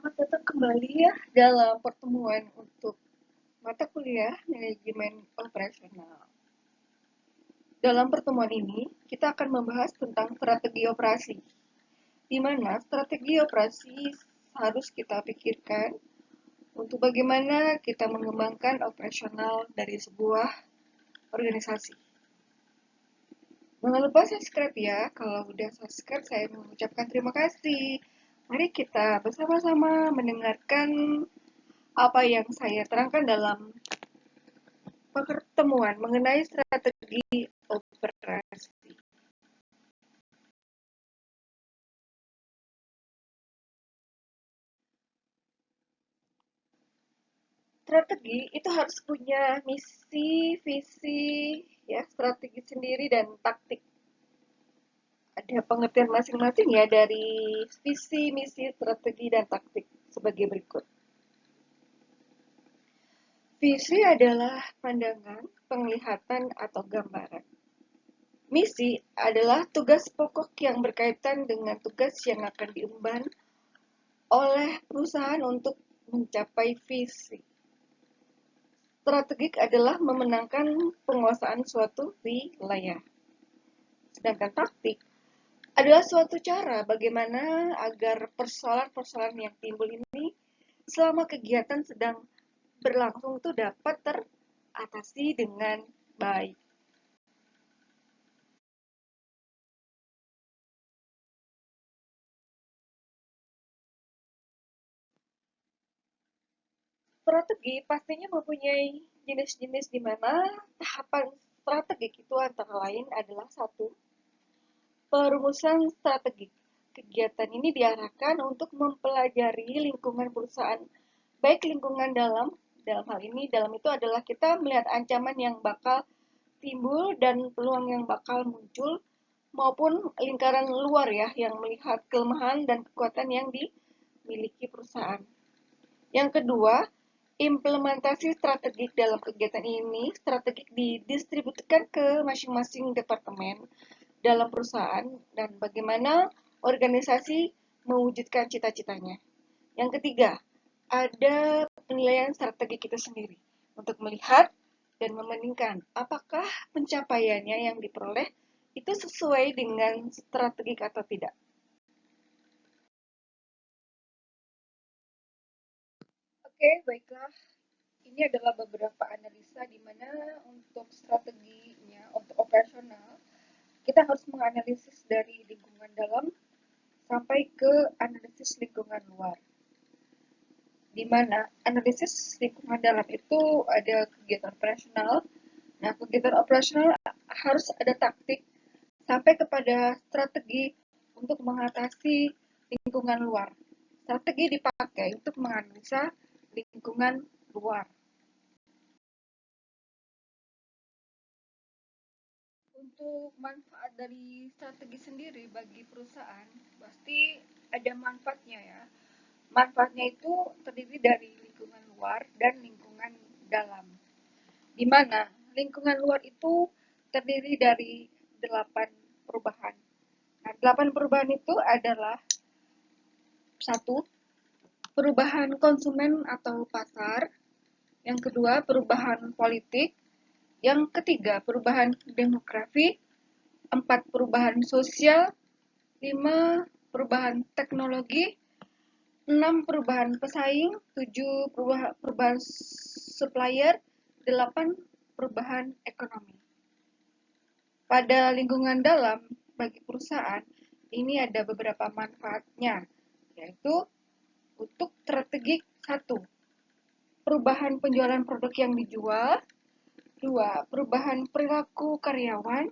Selamat datang kembali ya dalam pertemuan untuk mata kuliah manajemen operasional. Dalam pertemuan ini, kita akan membahas tentang strategi operasi, di mana strategi operasi harus kita pikirkan untuk bagaimana kita mengembangkan operasional dari sebuah organisasi. Jangan lupa subscribe ya. Kalau udah subscribe, saya mengucapkan terima kasih. Mari kita bersama-sama mendengarkan apa yang saya terangkan dalam pertemuan mengenai strategi operasi. Strategi itu harus punya misi, visi, ya, strategi sendiri dan taktik. Ada pengertian masing-masing ya dari visi, misi, strategi, dan taktik sebagai berikut. Visi adalah pandangan, penglihatan, atau gambaran. Misi adalah tugas pokok yang berkaitan dengan tugas yang akan diemban oleh perusahaan untuk mencapai visi. Strategik adalah memenangkan penguasaan suatu wilayah. Sedangkan taktik adalah suatu cara bagaimana agar persoalan-persoalan yang timbul ini selama kegiatan sedang berlangsung itu dapat teratasi dengan baik. Strategi pastinya mempunyai jenis-jenis di mana tahapan strategik itu antara lain adalah satu, perumusan strategi. Kegiatan ini diarahkan untuk mempelajari lingkungan perusahaan, baik lingkungan dalam hal ini, dalam itu adalah kita melihat ancaman yang bakal timbul dan peluang yang bakal muncul, maupun lingkaran luar ya, yang melihat kelemahan dan kekuatan yang dimiliki perusahaan. Yang kedua, implementasi strategik dalam kegiatan ini, strategik didistribusikan ke masing-masing departemen dalam perusahaan dan bagaimana organisasi mewujudkan cita-citanya. Yang ketiga, ada penilaian strategi kita sendiri untuk melihat dan membandingkan apakah pencapaiannya yang diperoleh itu sesuai dengan strategi atau tidak. Oke, baiklah. Ini adalah beberapa analisa di mana untuk strateginya, untuk operasional, kita harus menganalisis dari lingkungan dalam sampai ke analisis lingkungan luar. Di mana analisis lingkungan dalam itu ada kegiatan operasional. Nah, kegiatan operasional harus ada taktik sampai kepada strategi untuk mengatasi lingkungan luar. Strategi dipakai untuk menganalisa lingkungan luar. Untuk manfaat dari strategi sendiri bagi perusahaan, pasti ada manfaatnya ya. Manfaatnya itu terdiri dari lingkungan luar dan lingkungan dalam. Di mana lingkungan luar itu terdiri dari 8 perubahan. Nah, 8 perubahan itu adalah satu, perubahan konsumen atau pasar. Yang kedua, perubahan politik. Yang ketiga, perubahan demografi. 4, perubahan sosial. 5, perubahan teknologi. 6, perubahan pesaing. 7, perubahan supplier. 8, perubahan ekonomi. Pada lingkungan dalam bagi perusahaan, ini ada beberapa manfaatnya, yaitu untuk strategi satu, perubahan penjualan produk yang dijual. Dua, perubahan perilaku karyawan.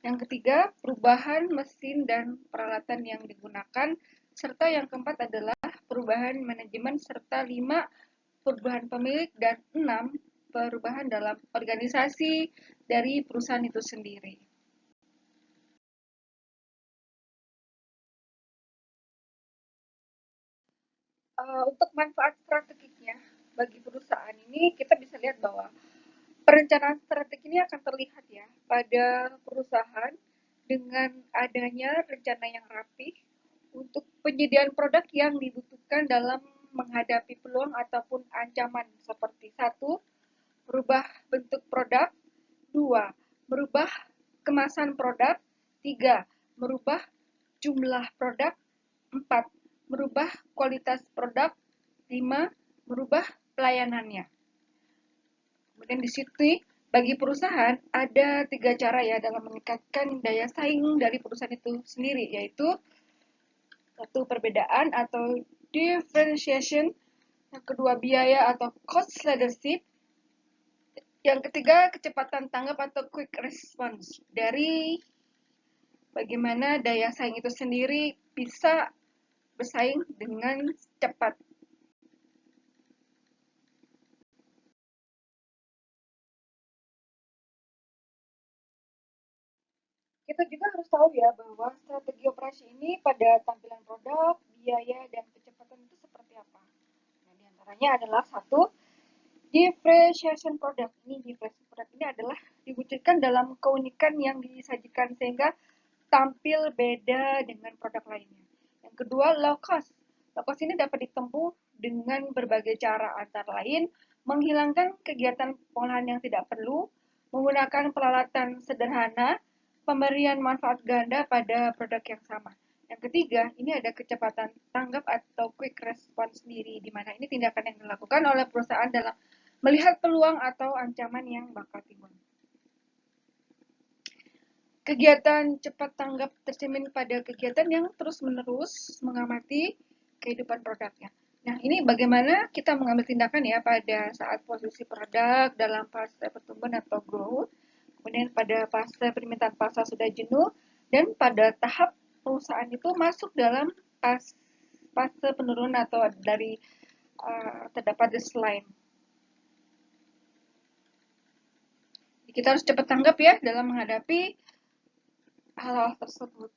Yang ketiga, perubahan mesin dan peralatan yang digunakan. Serta yang keempat adalah perubahan manajemen. Serta 5, perubahan pemilik. Dan 6, perubahan dalam organisasi dari perusahaan itu sendiri. Untuk manfaat strategiknya bagi perusahaan ini, kita bisa lihat bahwa perencanaan strategi ini akan terlihat ya pada perusahaan dengan adanya rencana yang rapi untuk penyediaan produk yang dibutuhkan dalam menghadapi peluang ataupun ancaman seperti satu, merubah bentuk produk, dua, merubah kemasan produk, tiga, merubah jumlah produk, empat, merubah kualitas produk, lima, merubah pelayanannya. Kemudian di situ bagi perusahaan ada tiga cara ya dalam meningkatkan daya saing dari perusahaan itu sendiri, yaitu satu perbedaan atau differentiation, yang kedua biaya atau cost leadership, yang ketiga kecepatan tanggap atau quick response. Dari bagaimana daya saing itu sendiri bisa bersaing dengan cepat. Kita juga harus tahu ya bahwa strategi operasi ini pada tampilan produk, biaya, dan kecepatan itu seperti apa. Nah, di antaranya adalah satu, differentiation product. Differentiation product ini adalah diwujudkan dalam keunikan yang disajikan sehingga tampil beda dengan produk lainnya. Yang kedua, low cost. Low cost ini dapat ditempuh dengan berbagai cara, antara lain menghilangkan kegiatan pengolahan yang tidak perlu, menggunakan peralatan sederhana, pemberian manfaat ganda pada produk yang sama. Yang ketiga, ini ada kecepatan tanggap atau quick response sendiri, di mana ini tindakan yang dilakukan oleh perusahaan dalam melihat peluang atau ancaman yang bakal timbul. Kegiatan cepat tanggap tercermin pada kegiatan yang terus-menerus mengamati kehidupan produknya. Nah, ini bagaimana kita mengambil tindakan ya pada saat posisi produk dalam fase pertumbuhan atau growth, kemudian pada fase permintaan pasar sudah jenuh, dan pada tahap perusahaan itu masuk dalam fase penurunan atau dari terdapat decline. Kita harus cepat tanggap ya dalam menghadapi hal-hal tersebut.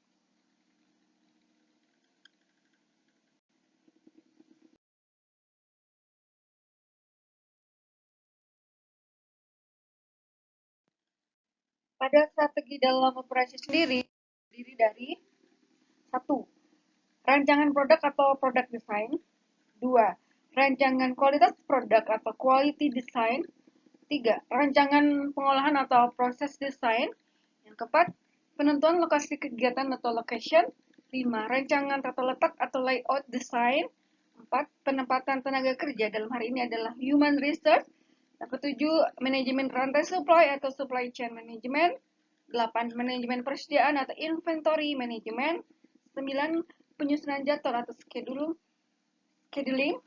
Pada strategi dalam operasi sendiri, terdiri dari satu, rancangan produk atau product design, dua, rancangan kualitas produk atau quality design, tiga, rancangan pengolahan atau proses design, yang keempat, penentuan lokasi kegiatan atau location, lima, rancangan tata letak atau layout design, empat, penempatan tenaga kerja, dalam hari ini adalah human resource, yang ketujuh, manajemen rantai supply atau supply chain management, 8. Manajemen persediaan atau inventory management, 9. Penyusunan jadwal atau scheduling,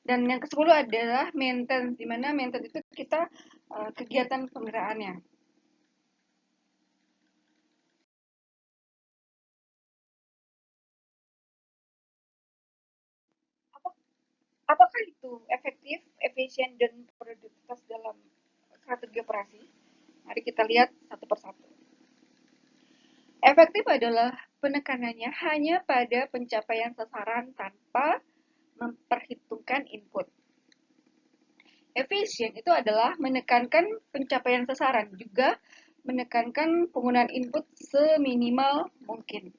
dan yang ke-10 adalah maintenance, di mana maintenance itu kita kegiatan pengelolaannya. Apakah itu efektif, efisien, dan produktivitas dalam strategi operasi? Mari kita lihat satu persatu. Efektif adalah penekanannya hanya pada pencapaian sasaran tanpa memperhitungkan input. Efisien itu adalah menekankan pencapaian sasaran, juga menekankan penggunaan input seminimal mungkin.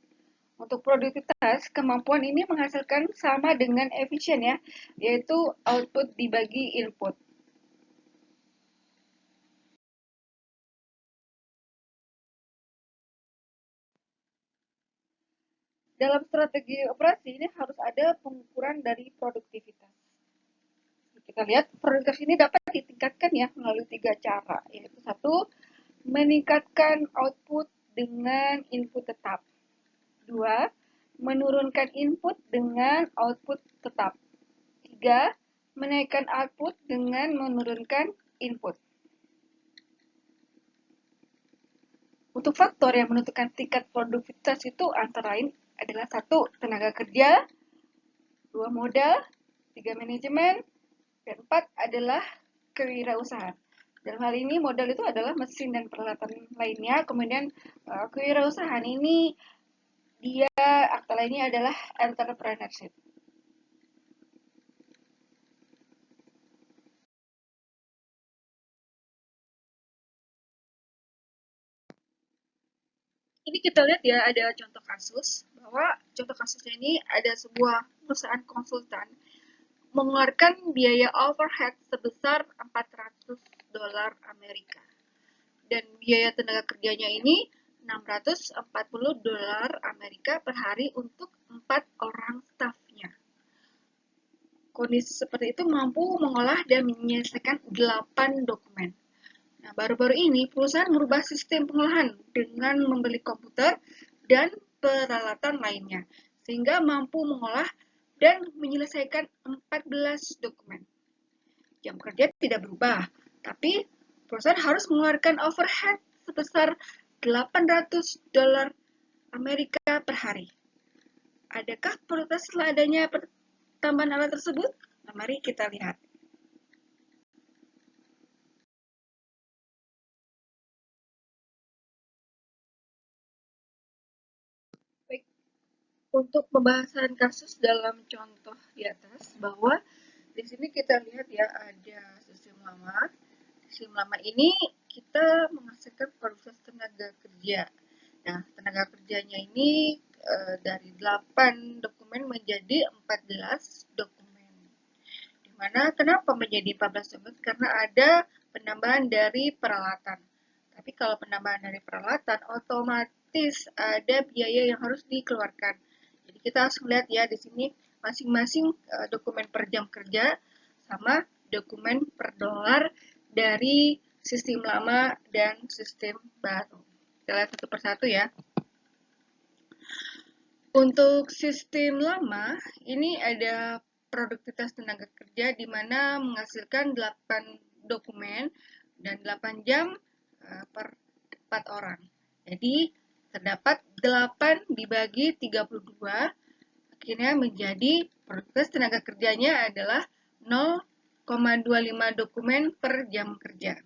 Untuk produktivitas, kemampuan ini menghasilkan sama dengan efisien ya, yaitu output dibagi input. Dalam strategi operasi ini harus ada pengukuran dari produktivitas. Kita lihat produktivitas ini dapat ditingkatkan ya melalui tiga cara, yaitu satu, meningkatkan output dengan input tetap. Dua, menurunkan input dengan output tetap. Tiga, menaikkan output dengan menurunkan input. Untuk faktor yang menentukan tingkat produktivitas itu antara lain adalah satu, tenaga kerja, dua, modal, tiga, manajemen, dan empat adalah kewirausahaan. Dalam hal ini modal itu adalah mesin dan peralatan lainnya, kemudian kewirausahaan ini dia akta lainnya adalah entrepreneurship. Ini kita lihat ya, ada contoh kasus bahwa contoh kasusnya ini ada sebuah perusahaan konsultan mengeluarkan biaya overhead sebesar $400 Amerika. Dan biaya tenaga kerjanya ini $640 Amerika per hari untuk 4 orang stafnya. Kondisi seperti itu mampu mengolah dan menyelesaikan 8 dokumen. Nah, baru-baru ini perusahaan merubah sistem pengolahan dengan membeli komputer dan peralatan lainnya, sehingga mampu mengolah dan menyelesaikan 14 dokumen. Jam kerja tidak berubah, tapi perusahaan harus mengeluarkan overhead sebesar $800 Amerika per hari. Adakah prioritas setelah adanya tambahan alat tersebut? Nah, mari kita lihat. Baik, untuk pembahasan kasus dalam contoh di atas, bahwa di sini kita lihat ya ada sistem lama. Sistem lama ini kita menghasilkan produksi tenaga kerja. Nah, tenaga kerjanya ini dari 8 dokumen menjadi 14 dokumen. Dimana kenapa menjadi 14 dokumen? Karena ada penambahan dari peralatan. Tapi kalau penambahan dari peralatan, otomatis ada biaya yang harus dikeluarkan. Jadi kita harus melihat ya di sini masing-masing dokumen per jam kerja sama dokumen per dolar dari sistem lama dan sistem baru. Kita lihat satu persatu ya. Untuk sistem lama, ini ada produktivitas tenaga kerja di mana menghasilkan 8 dokumen dan 8 jam per 4 orang. Jadi, terdapat 8 dibagi 32, akhirnya menjadi produktivitas tenaga kerjanya adalah 0,25 dokumen per jam kerja.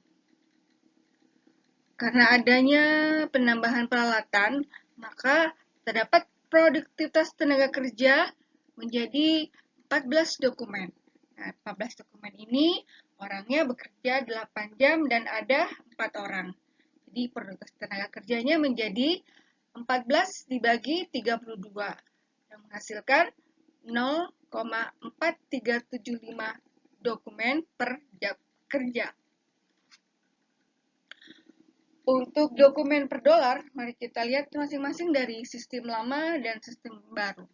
Karena adanya penambahan peralatan, maka terdapat produktivitas tenaga kerja menjadi 14 dokumen. Nah, 14 dokumen ini orangnya bekerja 8 jam dan ada 4 orang. Jadi produktivitas tenaga kerjanya menjadi 14 dibagi 32 yang menghasilkan 0,4375 dokumen per jam kerja. Untuk dokumen per dolar, mari kita lihat masing-masing dari sistem lama dan sistem baru.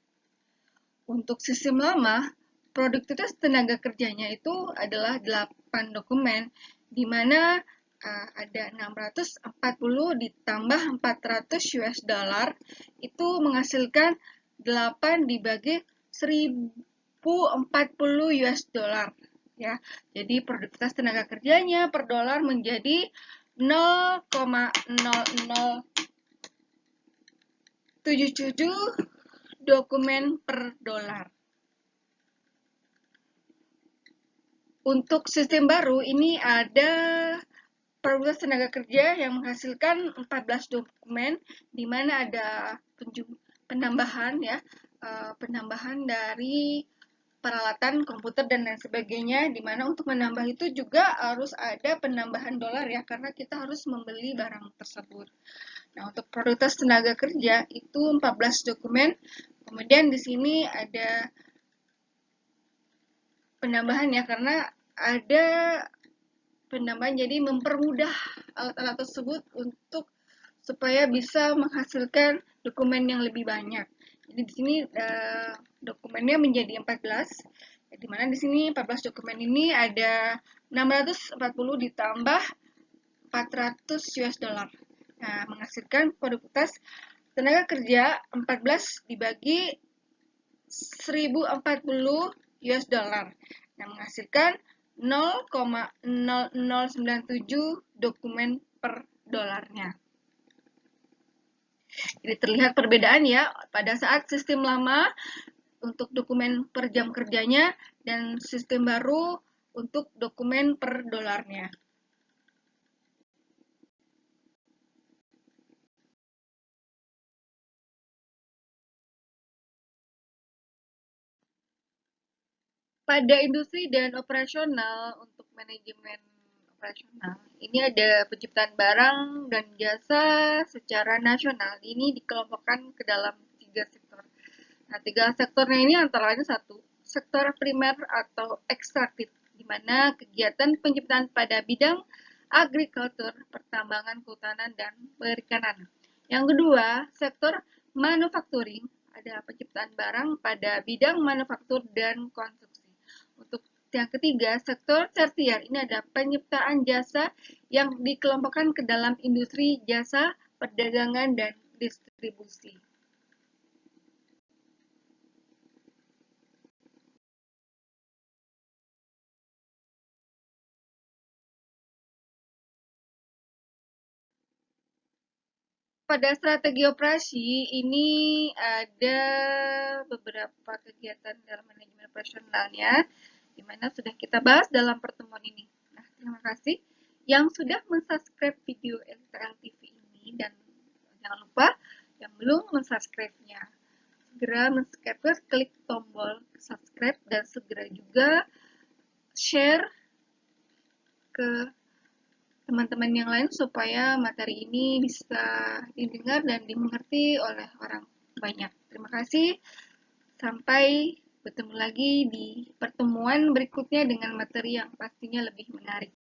Untuk sistem lama, produktivitas tenaga kerjanya itu adalah 8 dokumen, di mana ada 640 ditambah 400 US dollar, itu menghasilkan 8 dibagi 1040 US dolar. Ya, jadi produktivitas tenaga kerjanya per dolar menjadi 0,0077 dokumen per dolar. Untuk sistem baru ini ada produktivitas tenaga kerja yang menghasilkan 14 dokumen, di mana ada penambahan ya, penambahan dari peralatan komputer dan lain sebagainya, di mana untuk menambah itu juga harus ada penambahan dolar ya, karena kita harus membeli barang tersebut. Nah, untuk produktivitas tenaga kerja itu 14 dokumen. Kemudian di sini ada penambahan ya, karena ada penambahan, jadi mempermudah alat-alat tersebut untuk supaya bisa menghasilkan dokumen yang lebih banyak. Jadi di sini dokumennya menjadi 14, di mana di sini 14 dokumen ini ada 640 ditambah 400 US dollar. Nah, menghasilkan produktivitas tenaga kerja 14 dibagi 1040 US dollar. Yang menghasilkan 0,0097 dokumen per dolarnya. Jadi terlihat perbedaan ya pada saat sistem lama untuk dokumen per jam kerjanya dan sistem baru untuk dokumen per dolarnya. Pada industri dan operasional, untuk manajemen operasional, ini ada penciptaan barang dan jasa secara nasional. Ini dikelompokkan ke dalam 3 sektor. Nah, 3 sektornya ini antara lain satu, sektor primer atau ekstraktif, di mana kegiatan penciptaan pada bidang agrikultur, pertambangan, kehutanan, dan perikanan. Yang kedua, sektor manufacturing, ada penciptaan barang pada bidang manufaktur dan konstruksi. Untuk yang ketiga, sektor tersier, ini ada penciptaan jasa yang dikelompokkan ke dalam industri jasa, perdagangan, dan distribusi. Pada strategi operasi ini ada beberapa kegiatan dalam manajemen operasionalnya, di mana sudah kita bahas dalam pertemuan ini. Nah, terima kasih yang sudah mensubscribe video LTL TV ini, dan jangan lupa yang belum mensubscribe-nya, segera mensubscribe, klik tombol subscribe, dan segera juga share ke teman-teman yang lain supaya materi ini bisa didengar dan dimengerti oleh orang banyak. Terima kasih. Sampai bertemu lagi di pertemuan berikutnya dengan materi yang pastinya lebih menarik.